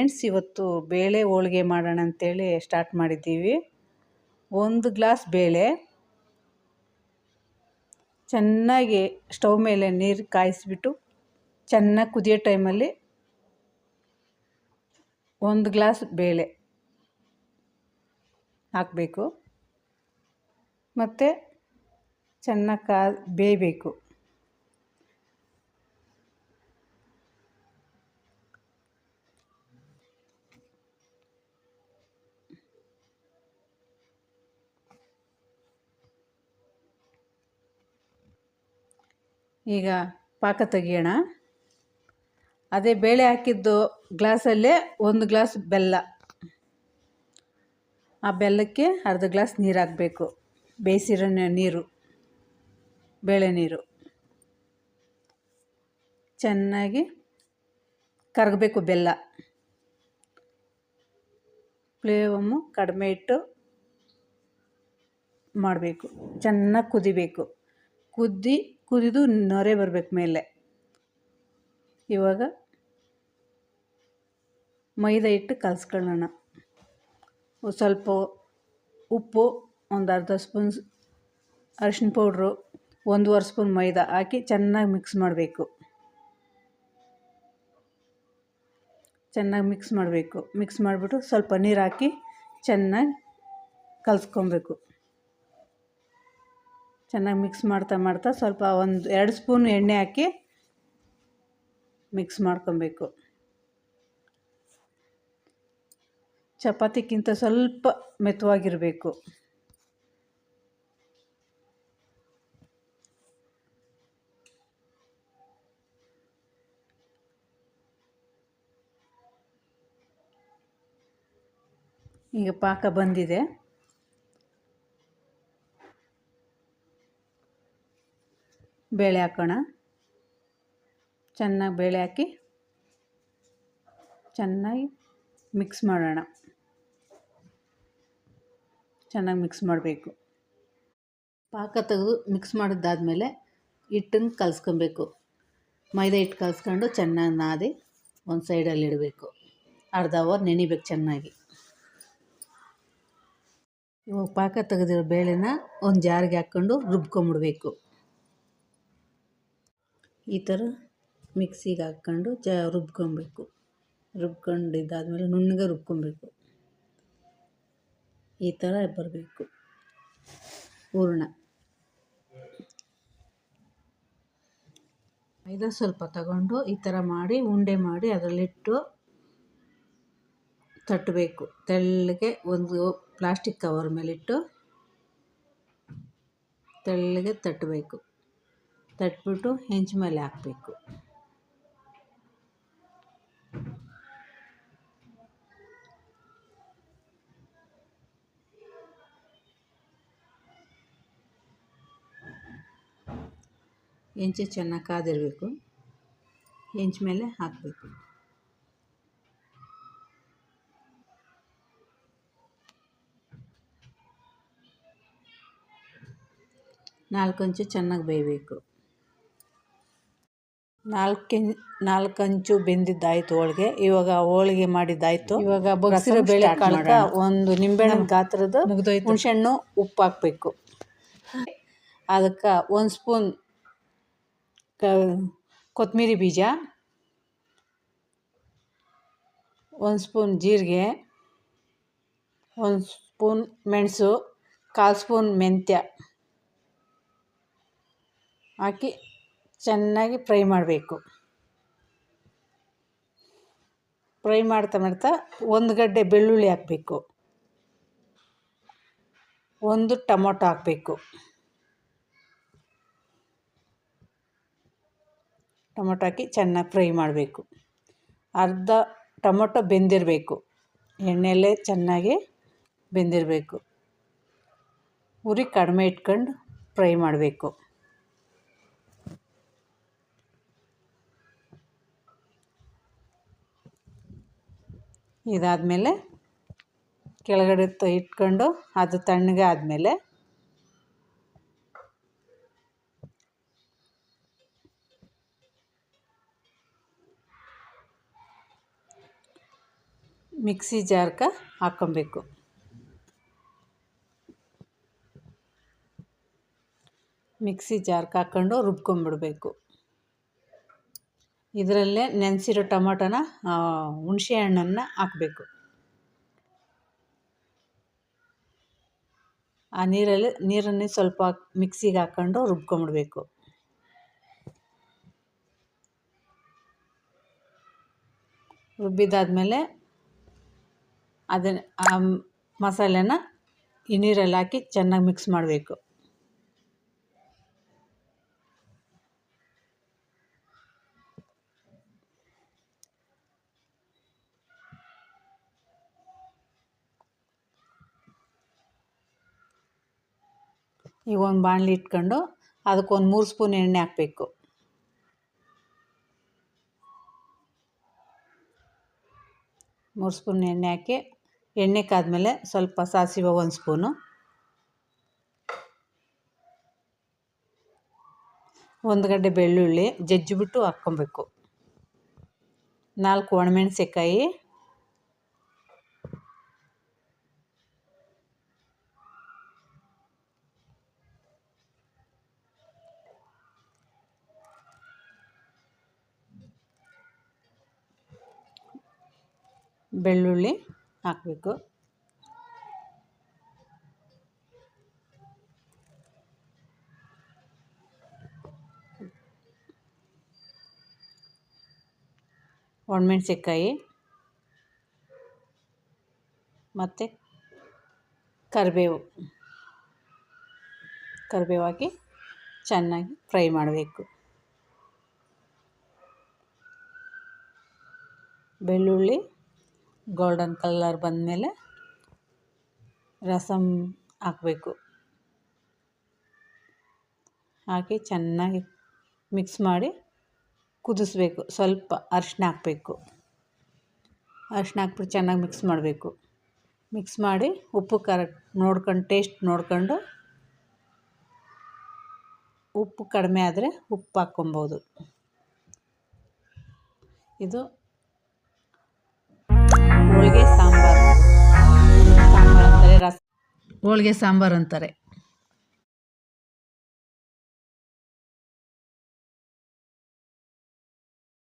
Friends, ಇವತ್ತು ಬೇಳೆ ಹೋಳಿಗೆ ಮಾಡೋಣ ಅಂತೇಳಿ ಸ್ಟಾರ್ಟ್ ಮಾಡಿದ್ದೀವಿ. 1 ಗ್ಲಾಸ್ ಬೇಳೆ ಚೆನ್ನಾಗಿ ಸ್ಟವ್ ಮೇಲೆ ನೀರು ಕಾಯಿಸಿಬಿಟ್ಟು ಚೆನ್ನಾಗಿ ಕುದಿಯೋ ಟೈಮಲ್ಲಿ 1 ಗ್ಲಾಸ್ ಬೇಳೆ ಹಾಕಬೇಕು. ಮತ್ತು ಚೆನ್ನಾಗಿ ಬೇಯಬೇಕು. ಈಗ ಪಾಕ ತೆಗಿಯೋಣ. ಅದೇ ಬೇಳೆ ಹಾಕಿದ್ದು ಗ್ಲಾಸಲ್ಲೇ 1 ಗ್ಲಾಸ್ ಬೆಲ್ಲ, ಆ ಬೆಲ್ಲಕ್ಕೆ ಅರ್ಧ ಗ್ಲಾಸ್ ನೀರು ಹಾಕಬೇಕು. ಬೇಯಿಸಿರೋ ನೀರು, ಬೇಳೆ ನೀರು ಚೆನ್ನಾಗಿ ಕರಗಬೇಕು. ಬೆಲ್ಲ ಫ್ಲೇಮು ಕಡಿಮೆ ಇಟ್ಟು ಮಾಡಬೇಕು. ಚೆನ್ನಾಗಿ ಕುದಿಬೇಕು. ಕುದಿದು ನೊರೆ ಬರಬೇಕು ಮೇಲೆ. ಇವಾಗ ಮೈದಾ ಹಿಟ್ಟು ಕಲಸ್ಕೊಳ್ಳೋಣ. ಸ್ವಲ್ಪ ಉಪ್ಪು, ಒಂದು ಅರ್ಧ ಸ್ಪೂನ್ ಅರಿಶಿನ ಪೌಡ್ರು, 1.5 ಸ್ಪೂನ್ ಮೈದಾ ಹಾಕಿ ಚೆನ್ನಾಗಿ ಮಿಕ್ಸ್ ಮಾಡಬೇಕು. ಮಿಕ್ಸ್ ಮಾಡಿಬಿಟ್ಟು ಸ್ವಲ್ಪ ನೀರು ಹಾಕಿ ಚೆನ್ನಾಗಿ ಕಲಿಸ್ಕೊಬೇಕು. ಚೆನ್ನಾಗಿ ಮಿಕ್ಸ್ ಮಾಡ್ತಾ ಸ್ವಲ್ಪ 1-2 ಸ್ಪೂನ್ ಎಣ್ಣೆ ಹಾಕಿ ಮಿಕ್ಸ್ ಮಾಡ್ಕೊಬೇಕು. ಚಪಾತಿಗಿಂತ ಸ್ವಲ್ಪ ಮೆತ್ತವಾಗಿರಬೇಕು. ಈಗ ಪಾಕ ಬಂದಿದೆ. ಬೇಳೆ ಹಾಕೋಣ. ಚೆನ್ನಾಗಿ ಬೇಳೆ ಹಾಕಿ ಚೆನ್ನಾಗಿ ಮಿಕ್ಸ್ ಮಾಡೋಣ. ಚೆನ್ನಾಗಿ ಮಿಕ್ಸ್ ಮಾಡಬೇಕು. ಪಾಕ ತೆಗೆದು ಮಿಕ್ಸ್ ಮಾಡಿದ್ದಾದಮೇಲೆ ಹಿಟ್ಟನ್ನು ಕಲಿಸ್ಕೊಬೇಕು. ಮೈದಾ ಹಿಟ್ಟು ಕಲಿಸ್ಕೊಂಡು ಚೆನ್ನಾಗಿ ನಾದಿ ಒಂದು ಸೈಡಲ್ಲಿ ಇಡಬೇಕು. ಅರ್ಧ ಅವರ್ ನೆನಿಬೇಕು ಚೆನ್ನಾಗಿ. ಇವಾಗ ಪಾಕ ತೆಗೆದಿರೋ ಬೇಳೆನ ಒಂದು ಜಾರಿಗೆ ಹಾಕ್ಕೊಂಡು ರುಬ್ಕೊಂಬಿಡ್ಬೇಕು. ಈ ಥರ ಮಿಕ್ಸಿಗೆ ಹಾಕ್ಕೊಂಡು ರುಬ್ಕೊಬೇಕು. ರುಬ್ಕೊಂಡಿದ್ದಾದಮೇಲೆ ನುಣ್ಣಗೆ ರುಬ್ಕೊಬೇಕು. ಈ ಥರ ಬರಬೇಕು ಹೂರಣ. ಮೈದಾ ಸ್ವಲ್ಪ ತಗೊಂಡು ಈ ಥರ ಮಾಡಿ ಉಂಡೆ ಮಾಡಿ ಅದರಲ್ಲಿಟ್ಟು ತಟ್ಟಬೇಕು. ತೆಳ್ಳಗೆ ಒಂದು ಪ್ಲಾಸ್ಟಿಕ್ ಕವರ್ ಮೇಲಿಟ್ಟು ತೆಳ್ಳಗೆ ತಟ್ಟಬೇಕು. ತಟ್ಬಿಟ್ಟು ಹೆಂಚು ಮೇಲೆ ಹಾಕಬೇಕು. ಹೆಂಚು ಚೆನ್ನಾಗಿ ಕಾದಿರಬೇಕು. ಹೆಂಚು ಮೇಲೆ ಹಾಕಬೇಕು. 4 ಹಂಚು ಚೆನ್ನಾಗಿ ಬೇಯಬೇಕು. 4 ಹಂಚು ಬೆಂದಿದ್ದಾಯಿತು ಹೋಳಿಗೆ. ಇವಾಗ ಹೋಳಿಗೆ ಮಾಡಿದ್ದಾಯಿತು. ಇವಾಗ ಬಗ್ಸಿರೋ ಬೇಳೆ ಕಾಳಕ್ಕೆ ಒಂದು ನಿಂಬೆಹಣ್ಣು ಗಾತ್ರದ ಹುಣಸೆಹಣ್ಣು, ಉಪ್ಪು ಹಾಕಬೇಕು. ಅದಕ್ಕೆ 1 ಸ್ಪೂನ್ ಕೊತ್ತಂಬರಿ ಬೀಜ, 1 ಸ್ಪೂನ್ ಜೀರಿಗೆ, 1 ಸ್ಪೂನ್ ಮೆಣಸು, 1/4 ಸ್ಪೂನ್ ಮೆಂತ್ಯ ಹಾಕಿ ಚೆನ್ನಾಗಿ ಫ್ರೈ ಮಾಡಬೇಕು. ಫ್ರೈ ಮಾಡ್ತಾ 1 ಗಡ್ಡೆ ಬೆಳ್ಳುಳ್ಳಿ ಹಾಕಬೇಕು. 1 ಟೊಮೊಟೊ ಹಾಕಬೇಕು. ಟೊಮೊಟೊ ಹಾಕಿ ಚೆನ್ನಾಗಿ ಫ್ರೈ ಮಾಡಬೇಕು. ಅರ್ಧ ಟೊಮೊಟೊ ಬೆಂದಿರಬೇಕು. ಎಣ್ಣೆಯಲ್ಲೇ ಚೆನ್ನಾಗಿ ಬೆಂದಿರಬೇಕು. ಉರಿ ಕಡಿಮೆ ಇಟ್ಕೊಂಡು ಫ್ರೈ ಮಾಡಬೇಕು. ಇದಾದಮೇಲೆ ಕೆಳಗಡೆ ಇಟ್ಕೊಂಡು ಅದು ತಣ್ಣಗೆ ಆದಮೇಲೆ ಮಿಕ್ಸಿ ಜಾರ್ಗೆ ಹಾಕ್ಕೊಬೇಕು. ಮಿಕ್ಸಿ ಜಾರ್ಗೆ ಹಾಕ್ಕೊಂಡು ರುಬ್ಕೊಂಬಿಡಬೇಕು. ಇದರಲ್ಲೇ ನೆನೆಸಿರೋ ಟೊಮೊಟೊನ ಹುಣಸೆ ಹಣ್ಣನ್ನು ಹಾಕಬೇಕು. ಆ ನೀರನ್ನು ಸ್ವಲ್ಪ ಮಿಕ್ಸಿಗೆ ಹಾಕ್ಕೊಂಡು ರುಬ್ಕೊಂಬಿಡಬೇಕು. ರುಬ್ಬಿದಾದ್ಮೇಲೆ ಅದನ್ನು ಆ ಮಸಾಲೆನ ಈ ನೀರಲ್ಲಿ ಹಾಕಿ ಚೆನ್ನಾಗಿ ಮಿಕ್ಸ್ ಮಾಡಬೇಕು. ಈಗ ಒಂದು ಬಾಣಲಿ ಇಟ್ಕೊಂಡು ಅದಕ್ಕೊಂದು 3 ಸ್ಪೂನ್ ಎಣ್ಣೆ ಹಾಕಬೇಕು. 3 ಸ್ಪೂನ್ ಎಣ್ಣೆ ಹಾಕಿ ಎಣ್ಣೆ ಕಾದ್ಮೇಲೆ ಸ್ವಲ್ಪ ಸಾಸಿವೆ 1 ಸ್ಪೂನು, 1 ಗಡ್ಡೆ ಬೆಳ್ಳುಳ್ಳಿ ಜಜ್ಜಿಬಿಟ್ಟು ಹಾಕ್ಕೊಬೇಕು, 4 ಒಣಮೆಣಸಿನ್ಕಾಯಿ, ಬೆಳ್ಳುಳ್ಳಿ ಹಾಕಬೇಕು. ಒಣಮೆಣಸಿನ್ಕಾಯಿ ಮತ್ತು ಕರಿಬೇವು ಹಾಕಿ ಚೆನ್ನಾಗಿ ಫ್ರೈ ಮಾಡಬೇಕು. ಬೆಳ್ಳುಳ್ಳಿ ಗೋಲ್ಡನ್ ಕಲರ್ ಬಂದಮೇಲೆ ರಸಮ್ ಹಾಕಬೇಕು. ಹಾಕಿ ಚೆನ್ನಾಗಿ ಮಿಕ್ಸ್ ಮಾಡಿ ಕುದಿಸ್ಬೇಕು. ಸ್ವಲ್ಪ ಅರಿಶಿನ ಹಾಕಬೇಕು. ಅರಿಶಿನ ಹಾಕ್ಬಿಟ್ಟು ಚೆನ್ನಾಗಿ ಮಿಕ್ಸ್ ಮಾಡಬೇಕು. ಮಿಕ್ಸ್ ಮಾಡಿ ಉಪ್ಪು ಕರೆಕ್ಟ್ ನೋಡ್ಕೊಂಡು ಟೇಸ್ಟ್ ನೋಡ್ಕೊಂಡು ಉಪ್ಪು ಕಡಿಮೆ ಆದರೆ ಉಪ್ಪು ಹಾಕ್ಕೊಬೋದು. ಇದು ಹೋಳಿಗೆ ಸಾಂಬಾರು ಅಂತಾರೆ, ಹೋಳಿಗೆ ಸಾಂಬಾರು ಅಂತಾರೆ.